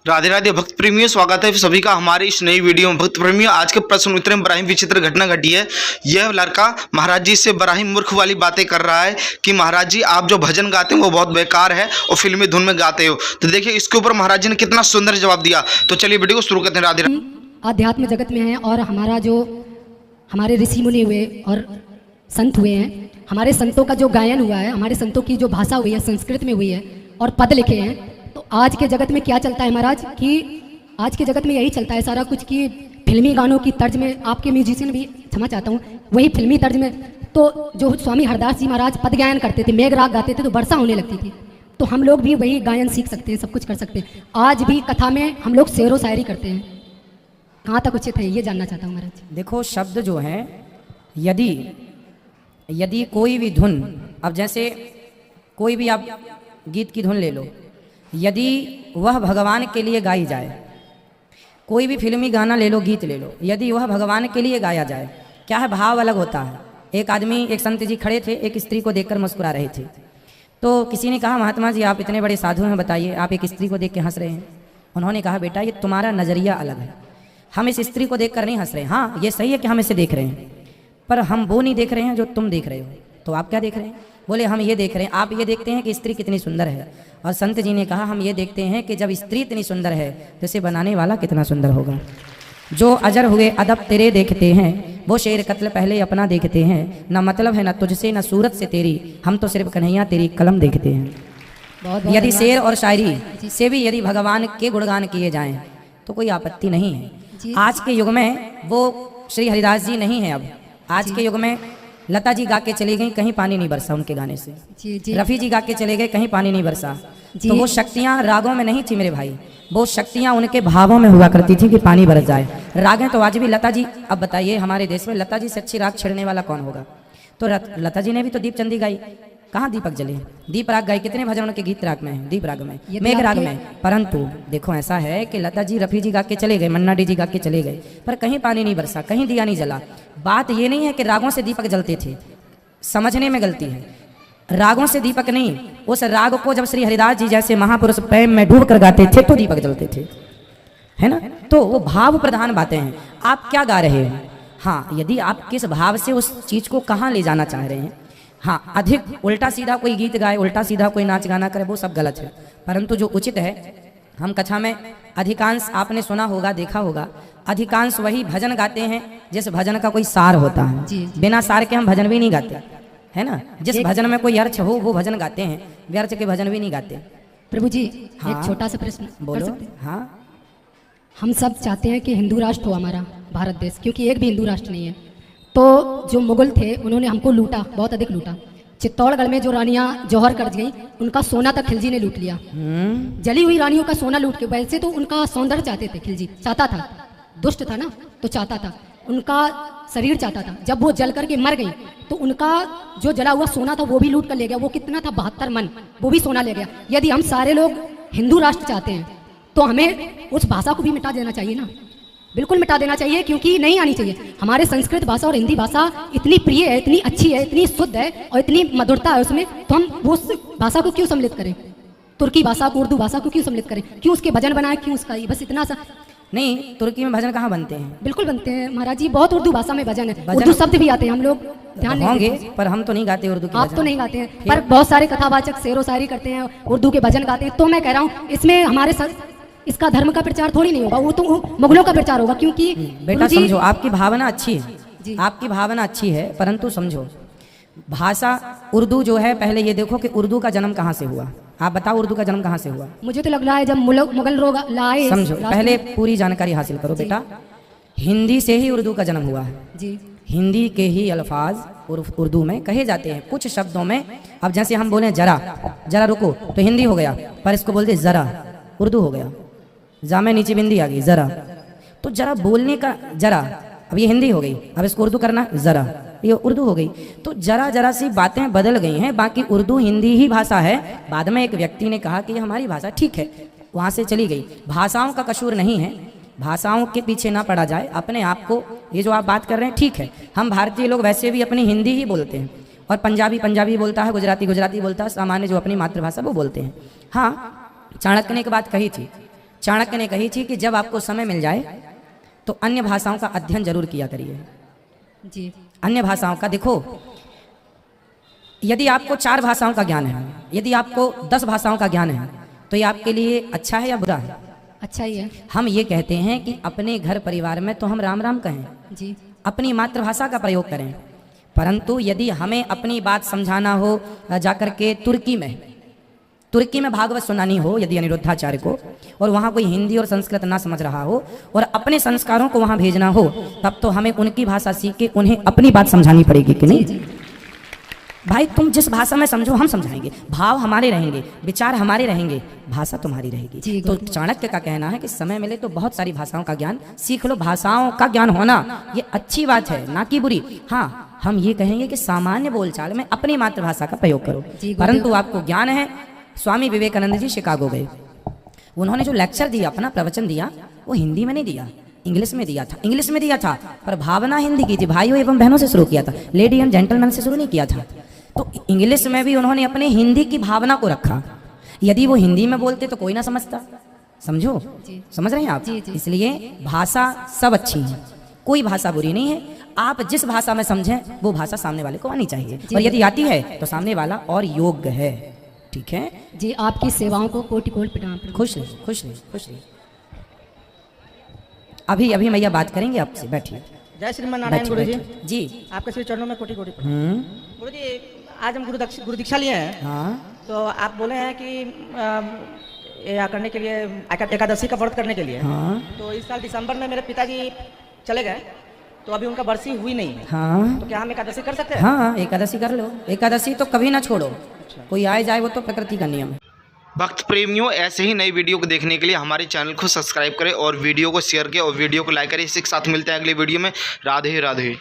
राधे राधे भक्त प्रेमियों, स्वागत है सभी का हमारे इस नई वीडियो में। भक्त प्रेमियों, आज के प्रश्न उत्तर में बड़ा ही विचित्र घटना घटी है। यह लड़का महाराज जी से बड़ा ही मूर्ख वाली बातें कर रहा है कि महाराज जी आप जो भजन गाते हैं वो बहुत बेकार है और फिल्मी धुन में गाते हो। तो देखिए इसके ऊपर महाराज जी ने कितना सुंदर जवाब दिया। तो चलिए वीडियो को शुरू करते हैं। राधे आध्यात्म जगत में है और हमारे ऋषि मुनि हुए और संत हुए हैं, हमारे संतों का जो गायन हुआ है, हमारे संतों की जो भाषा हुई है संस्कृत में हुई है और पद लिखे हैं। तो आज के जगत में क्या चलता है महाराज कि आज के जगत में यही चलता है सारा कुछ कि फिल्मी गानों की तर्ज में, आपके म्यूजिशियन भी क्षमा चाहता हूँ, वही फिल्मी तर्ज में। तो जो स्वामी हरदास जी महाराज पद गायन करते थे, मेघ राग गाते थे तो वर्षा होने लगती थी। तो हम लोग भी वही गायन सीख सकते हैं, सब कुछ कर सकते हैं। आज भी कथा में हम लोग शेरो शायरी करते हैं। कहाँ तक उचित है ये जानना चाहता हूँ महाराज। देखो शब्द जो है, यदि कोई भी धुन, अब जैसे कोई भी आप गीत की धुन ले लो, यदि वह भगवान के लिए गाई जाए, कोई भी फिल्मी गाना ले लो, गीत ले लो, यदि वह भगवान के लिए गाया जाए, क्या है, भाव अलग होता है। एक आदमी, एक संत जी खड़े थे, एक स्त्री को देखकर मुस्कुरा रहे थे। तो किसी ने कहा, महात्मा जी आप इतने बड़े साधु हैं, बताइए आप एक स्त्री को देख के हंस रहे हैं। उन्होंने कहा, बेटा ये तुम्हारा नज़रिया अलग है, हम इस स्त्री को देखकर नहीं हंस रहे। हाँ ये सही है कि हम इसे देख रहे हैं, पर हम वो नहीं देख रहे हैं जो तुम देख रहे हो। तो आप क्या देख रहे हैं? बोले हम ये देख रहे हैं, आप ये देखते हैं कि स्त्री कितनी सुंदर है। और संत जी ने कहा, हम ये देखते हैं कि जब स्त्री इतनी सुंदर है तो इसे बनाने वाला कितना सुंदर होगा। जो अजर हुए अदब तेरे देखते हैं, वो शेर कत्ल पहले अपना देखते हैं। न मतलब है न तुझसे न सूरत से तेरी, हम तो सिर्फ कन्हैया तेरी कलम देखते हैं। यदि शेर और शायरी से भी यदि भगवान के गुणगान किए जाएं तो कोई आपत्ति नहीं है। आज के युग में वो श्री हरिदास जी नहीं है। अब आज के युग में लता जी गा के चली गई, कहीं पानी नहीं बरसा उनके गाने से। रफ़ी जी गा के चले गए, कहीं पानी नहीं बरसा। तो वो शक्तियाँ रागों में नहीं थी मेरे भाई, वो शक्तियाँ उनके भावों में हुआ करती थी कि पानी बरस जाए। राग हैं तो आज भी लता जी, अब बताइए हमारे देश में लता जी से अच्छी राग छेड़ने वाला कौन होगा? तो लता जी ने भी तो दीप चंदी गाई, कहाँ दीपक जले, दीप राग गाई, कितने भजन उनके गीत राग में हैं, दीप राग में, मेघ राग में। परंतु देखो ऐसा है कि लता जी, रफ़ी जी गा के चले गए, मन्ना डी जी गा के चले गए, पर कहीं पानी नहीं बरसा, कहीं दिया नहीं जला। बात ये नहीं है कि रागों से दीपक जलते थे, समझने में गलती है। रागों से दीपक नहीं, उस राग को जब श्री हरिदास जी जैसे महापुरुष प्रेम में डूब कर गाते थे तो दीपक जलते थे, है ना। तो वो भाव प्रधान बातें हैं। आप क्या गा रहे हो? हाँ, यदि आप किस भाव से उस चीज को कहाँ ले जाना चाह रहे हैं। हाँ, अधिक उल्टा सीधा कोई गीत गाए, उल्टा सीधा कोई नाच गाना करे, वो सब गलत है। परंतु जो उचित है, हम कथा में अधिकांश आपने सुना होगा, देखा होगा, अधिकांश वही भजन गाते हैं जिस भजन का कोई सार होता है। बिना सार के हम भजन भी नहीं गाते, है ना। जिस भजन में कोई अर्थ हो वो भजन गाते हैं, व्यर्थ के भजन भी नहीं गाते। प्रभु जी हाँ, एक छोटा सा प्रश्न बोलो। हाँ, हम सब चाहते हैं कि हिंदू राष्ट्र हो हमारा भारत देश, क्योंकि एक भी हिंदू राष्ट्र नहीं है। तो जो मुगल थे उन्होंने हमको लूटा, बहुत अधिक लूटा। चित्तौड़गढ़ में जो रानियां जौहर कर गई, उनका सोना तक खिलजी ने लूट लिया। जली हुई रानियों का सोना लूट के, वैसे तो उनका सौंदर्य चाहते थे, खिलजी चाहता था, दुष्ट था ना, तो चाहता था, उनका शरीर चाहता था। जब वो जल करके मर गई तो उनका जो जला हुआ सोना था वो भी लूट कर ले गया। वो कितना था, 72 मन, वो भी सोना ले गया। यदि हम सारे लोग हिंदू राष्ट्र चाहते हैं तो हमें उस भाषा को भी मिटा देना चाहिए ना, बिल्कुल मिटा देना चाहिए, क्योंकि नहीं आनी चाहिए। हमारे संस्कृत भाषा और हिंदी भाषा इतनी प्रिय है, इतनी अच्छी है, इतनी शुद्ध है और इतनी मधुरता है उसमें, तो हम वो भाषा को क्यों सम्मिलित करें? तुर्की भाषा को, उर्दू भाषा को क्यों सम्मिलित करें? क्यों उसके भजन बनाए, क्यों उसका, बस इतना सा नहीं। तुर्की में भजन कहाँ बनते हैं? बिल्कुल बनते हैं महाराज जी, बहुत उर्दू भाषा में भजन है, उर्दू शब्द भी आते हैं, हम लोग ध्यान होंगे, पर हम तो नहीं गाते उर्दू के आप भजन। तो नहीं गाते हैं, पर बहुत सारे कथावाचक शेरो शायरी करते हैं, उर्दू के भजन गाते हैं। तो मैं कह रहा हूँ इसमें हमारे इसका धर्म का प्रचार थोड़ी नहीं होगा, वो तो मुगलों का प्रचार होगा। क्योंकि बेटा समझो, आपकी भावना अच्छी है, आपकी भावना अच्छी है, परंतु समझो भाषा उर्दू जो है, पहले ये देखो कि उर्दू का जन्म कहाँ से हुआ। आप बताओ उर्दू का जन्म कहाँ से हुआ? मुझे तो लग रहा है जब मुगल लोग लाए। समझो, पहले पूरी जानकारी हासिल करो बेटा। हिंदी से ही उर्दू का जन्म हुआ है जी। हिंदी के ही अल्फाज उर्दू में कहे जाते हैं कुछ शब्दों में। अब जैसे हम बोले जरा, जरा रुको, तो हिंदी हो गया, पर इसको बोलते जरा, उर्दू हो गया। जामे नीचे बिंदी आ गई, जरा, तो जरा बोलने का जरा, अब ये हिंदी हो गई, अब इसको उर्दू करना जरा, ये उर्दू हो गई। तो जरा जरा सी बातें बदल गई हैं, बाकी उर्दू हिंदी ही भाषा है। बाद में एक व्यक्ति ने कहा कि ये हमारी भाषा ठीक है, वहाँ से चली गई। भाषाओं का कसूर नहीं है, भाषाओं के पीछे ना पड़ा जाए। अपने आप को, ये जो आप बात कर रहे हैं ठीक है, हम भारतीय लोग वैसे भी अपनी हिंदी ही बोलते हैं, और पंजाबी पंजाबी बोलता है, गुजराती गुजराती बोलता है, सामान्य जो अपनी मातृभाषा वो बोलते हैं। हाँ, चाणक्य ने एक बात कही थी चाणक्य ने कही थी कि जब आपको समय मिल जाए तो अन्य भाषाओं का अध्ययन जरूर किया करिए। जी अन्य भाषाओं का देखो, यदि आपको 4 भाषाओं का ज्ञान है, यदि आपको 10 भाषाओं का ज्ञान है, तो ये आपके लिए अच्छा है या बुरा है? अच्छा ही है। हम ये कहते हैं कि अपने घर परिवार में तो हम राम राम कहें, जी अपनी मातृभाषा का प्रयोग करें, परंतु यदि हमें अपनी बात समझाना हो जाकर के तुर्की में भागवत सुनानी हो यदि अनिरुद्धाचार्य को, और वहाँ कोई हिंदी और संस्कृत ना समझ रहा हो और अपने संस्कारों को वहाँ भेजना हो, तब तो हमें उनकी भाषा सीख के उन्हें अपनी बात समझानी पड़ेगी कि नहीं? भाई तुम जिस भाषा में समझो हम समझाएंगे, भाव हमारे रहेंगे, विचार हमारे रहेंगे, भाषा तुम्हारी रहेगी। तो चाणक्य का कहना है कि समय मिले तो बहुत सारी भाषाओं का ज्ञान सीख लो। भाषाओं का ज्ञान होना ये अच्छी बात है, ना कि बुरी। हाँ, हम ये कहेंगे कि सामान्य बोलचाल में अपनी मातृभाषा का प्रयोग करो। परंतु आपको ज्ञान है, स्वामी विवेकानंद जी शिकागो गए, उन्होंने जो लेक्चर दिया, अपना प्रवचन दिया, वो हिंदी में नहीं दिया, इंग्लिश में दिया था, पर भावना हिंदी की थी। भाइयों एवं बहनों से शुरू किया था, लेडी एंड जेंटलमैन से शुरू नहीं किया था। तो इंग्लिश में भी उन्होंने अपने हिंदी की भावना को रखा। यदि वो हिंदी में बोलते तो कोई ना समझता, समझो, समझ रहे हैं आप? इसलिए भाषा सब अच्छी है, कोई भाषा बुरी नहीं है। आप जिस भाषा में समझें वो भाषा सामने वाले को आनी चाहिए, और यदि आती है तो सामने वाला और योग्य है। ठीक है जी, आपकी सेवाओं को कोटि कोटि प्रणाम। खुश रहिए। अभी मैया बात करेंगे आपसे, बैठिए। जय श्रीमान नारायण गुरु जी। जी आपके श्री चरणों में कोटि कोटि प्रणाम। गुरु जी, आज हम गुरु दीक्षा लिए हैं। हाँ, तो आप बोले हैं कि ये करने के लिए एकादशी का व्रत करने के लिए। हाँ, तो इस साल दिसंबर में मेरे पिताजी चले गए, तो अभी उनका बरसी हुई नहीं है। हाँ, तो क्या हम एकादशी कर सकते हैं? हाँ, एकादशी कर लो। एकादशी तो कभी ना छोड़ो, कोई आए जाए वो तो प्रकृति का नियम है। भक्त प्रेमियों, ऐसे ही नई वीडियो को देखने के लिए हमारे चैनल को सब्सक्राइब करें और वीडियो को शेयर करें और वीडियो को लाइक करें। इसी के साथ मिलते हैं अगले वीडियो में। राधे राधे।